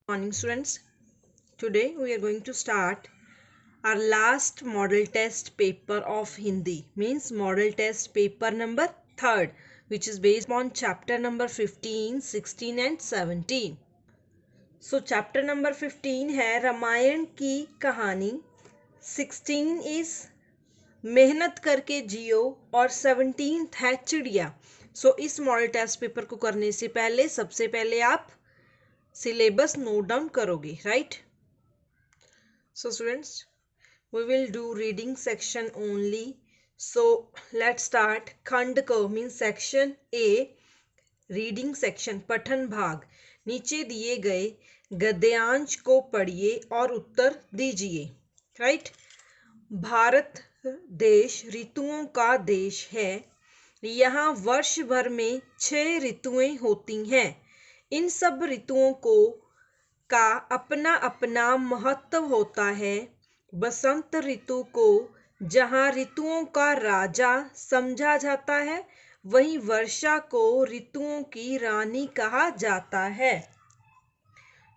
Morning students. Today we are going to start our last model test paper of Hindi, means model test paper number 3rd, which is based on chapter number 15, 16 and 17. So chapter number 15 है रामायण की कहानी, 16 is मेहनत करके जियो और 17th है चिड़िया. सो इस model test paper को करने से पहले सबसे पहले आप सिलेबस नोट डाउन करोगे, right? So students, we will do reading section only. So let's start. खंड क means section A, reading section, पठन भाग. नीचे दिए गए गद्यांश को पढ़िए और उत्तर दीजिए, राइट? भारत देश ऋतुओं का देश है. यहाँ वर्ष भर में 6 ऋतुएं होती हैं. इन सब ऋतुओं का अपना अपना महत्व होता है. बसंत ऋतु को जहाँ ऋतुओं का राजा समझा जाता है, वहीं वर्षा को ऋतुओं की रानी कहा जाता है.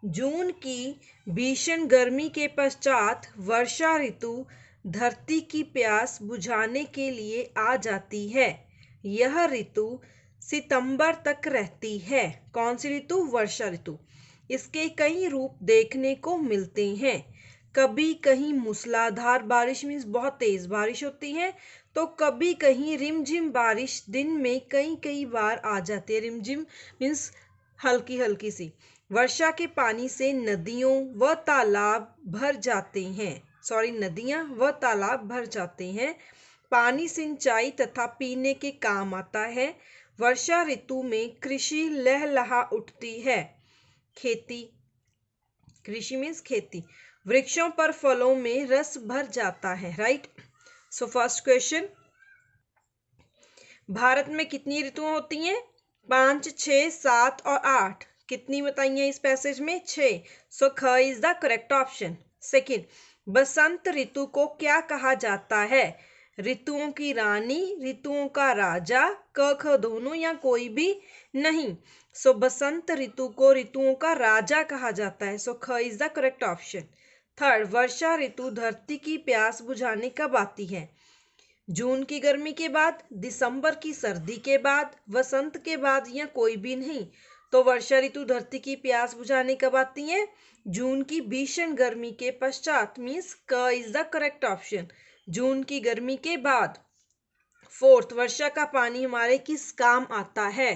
जून की भीषण गर्मी के पश्चात वर्षा ऋतु धरती की प्यास बुझाने के लिए आ जाती है. यह ऋतु सितंबर तक रहती है. कौन सी ऋतु? वर्षा ऋतु. इसके कई रूप देखने को मिलते हैं. कभी कहीं मूसलाधार बारिश मीन्स बहुत तेज बारिश होती है, तो कभी कहीं रिमझिम बारिश दिन में कई कई बार आ जाती है. रिमझिम मीन्स हल्की हल्की सी. वर्षा के पानी से नदियों व तालाब भर जाते हैं. नदियां व तालाब भर जाते हैं. पानी सिंचाई तथा पीने के काम आता है. वर्षा ऋतु में कृषि लहलहा उठती है. खेती, कृषि मीन्स खेती. वृक्षों पर फलों में रस भर जाता है, right? So first question, Bharat में कितनी ऋतुएं होती हैं? 5, 6, 7 और 8. कितनी बताइए इस पैसेज में? 6. सो ख is the correct option. Second, बसंत ऋतु को क्या कहा जाता है? ऋतुओं की रानी, ऋतुओं का राजा, क ख दोनों या कोई भी नहीं. सो बसंत ऋतु को ऋतुओं का राजा कहा जाता है. सो ख is the correct option. Third, वर्षा ऋतु धरती की प्यास बुझाने कब आती है? जून की गर्मी के बाद, दिसंबर की सर्दी के बाद, वसंत के बाद या कोई भी नहीं. तो वर्षा ऋतु धरती की प्यास बुझाने कब आती है? जून की भीषण गर्मी के पश्चात. मीन्स क इज द करेक्ट ऑप्शन. जून की गर्मी के बाद. फोर्थ, वर्षा का पानी हमारे किस काम आता है?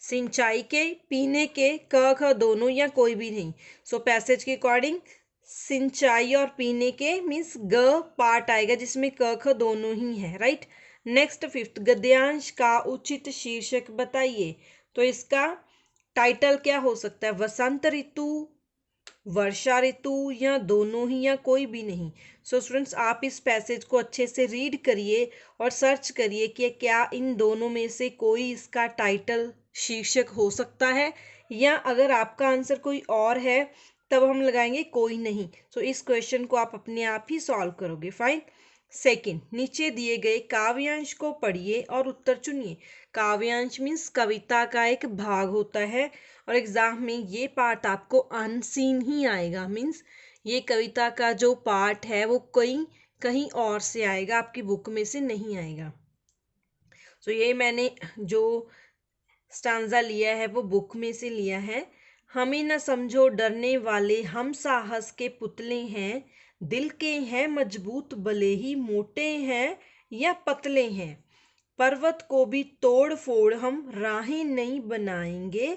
सिंचाई के, पीने के, क ख दोनों या कोई भी नहीं. सो पैसेज के अकॉर्डिंग सिंचाई और पीने के मीन्स ग पार्ट आएगा जिसमें क ख दोनों ही है, राइट? नेक्स्ट फिफ्थ, गद्यांश का उचित शीर्षक बताइए. तो इसका टाइटल क्या हो सकता है? वसंत ऋतु, वर्षा ऋतु या दोनों ही या कोई भी नहीं. सो स्टूडेंट्स, आप इस पैसेज को अच्छे से रीड करिए और सर्च करिए कि क्या इन दोनों में से कोई इसका टाइटल शीर्षक हो सकता है, या अगर आपका आंसर कोई और है तब हम लगाएंगे कोई नहीं. सो इस क्वेश्चन को आप अपने आप ही सॉल्व करोगे. फाइन. सेकंड, नीचे दिए गए काव्यांश को पढ़िए और उत्तर चुनिए. काव्यांश मीन्स कविता का एक भाग होता है और एग्जाम में ये पार्ट आपको अनसीन ही आएगा. मीन्स ये कविता का जो पार्ट है वो कहीं और से आएगा, आपकी बुक में से नहीं आएगा. सो ये मैंने जो स्टांजा लिया है वो बुक में से लिया है. हमें न समझो डरने वाले, हम साहस के पुतले हैं. दिल के हैं मजबूत, भले ही मोटे हैं या पतले हैं. पर्वत को भी तोड़ फोड़ हम राहें नहीं बनाएंगे.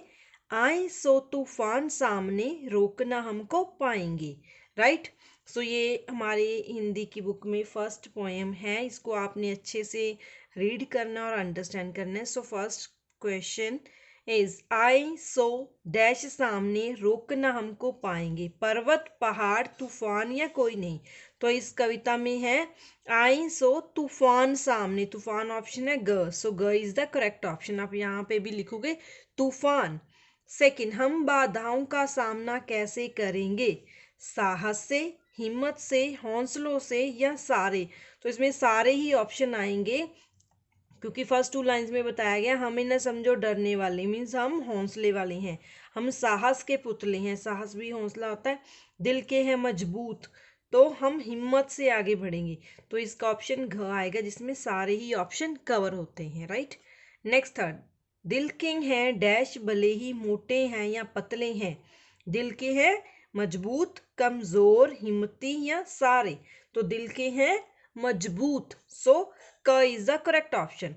आए सो तूफान सामने, रोकना हमको पाएंगे, राइट? सो ये हमारे हिंदी की बुक में फर्स्ट पोएम है. इसको आपने अच्छे से रीड करना और अंडरस्टैंड करना है. So first question is I so dash सामने, रोकना हमको पाएंगे. पर्वत, पहाड़, तूफान या कोई नहीं. तो इस कविता में है आई सो तूफान सामने. तूफान ऑप्शन है ग. सो ग इज द करेक्ट ऑप्शन. आप यहाँ पे भी लिखोगे तूफान. सेकंड, हम बाधाओं का सामना कैसे करेंगे? साहस से, हिम्मत से, हौसलों से या सारे. तो इसमें सारे ही ऑप्शन आएंगे क्योंकि फर्स्ट 2 लाइंस में बताया गया हमें न समझो डरने वाले मीन्स हम हौसले वाले हैं. हम साहस के पुतले हैं, साहस भी हौसला होता है। दिल के हैं मजबूत, तो हम हिम्मत से आगे बढ़ेंगे। तो इसका ऑप्शन घ आएगा, जिसमें सारे ही ऑप्शन कवर होते हैं, राइट। नेक्स्ट थर्ड, दिल के हैं डैश भले ही मोटे हैं या पतले हैं। दिल के हैं मजबूत, कमजोर, हिम्मती या सारे। तो दिल के हैं मजबूत, सो क is the correct option.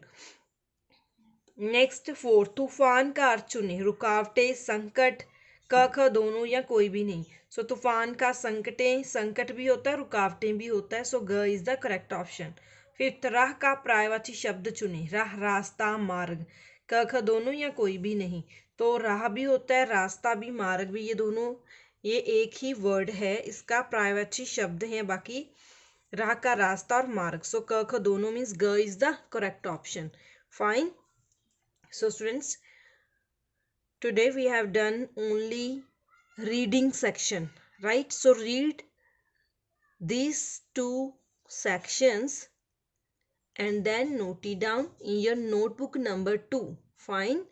Next four, तूफान का अर्थ चुने, रुकावटें, संकट, क ख दोनों या कोई भी नहीं। सो तूफान का संकटें, संकट भी होता है, रुकावटें भी होता है, सो ग is the correct option. Fifth, राह का पर्यायवाची शब्द चुने, राह, रास्ता, मार्ग, क ख दोनों या कोई भी नहीं। तो राह भी होता है, रास्ता भी, मार्ग भी, ये दोनों ये एक ही वर्ड है, इसका पर्यायवाची शब्द है। बाकी राह का रास्ता और मार्ग, सो क ख दोनों मीन्स ग is the correct option. Fine. So students, today we have done only reading section, right? So read these two sections and then note it down in your notebook number 2. Fine.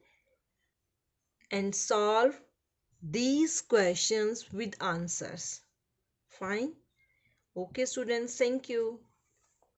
And solve these questions with answers. Fine. Okay students, thank you.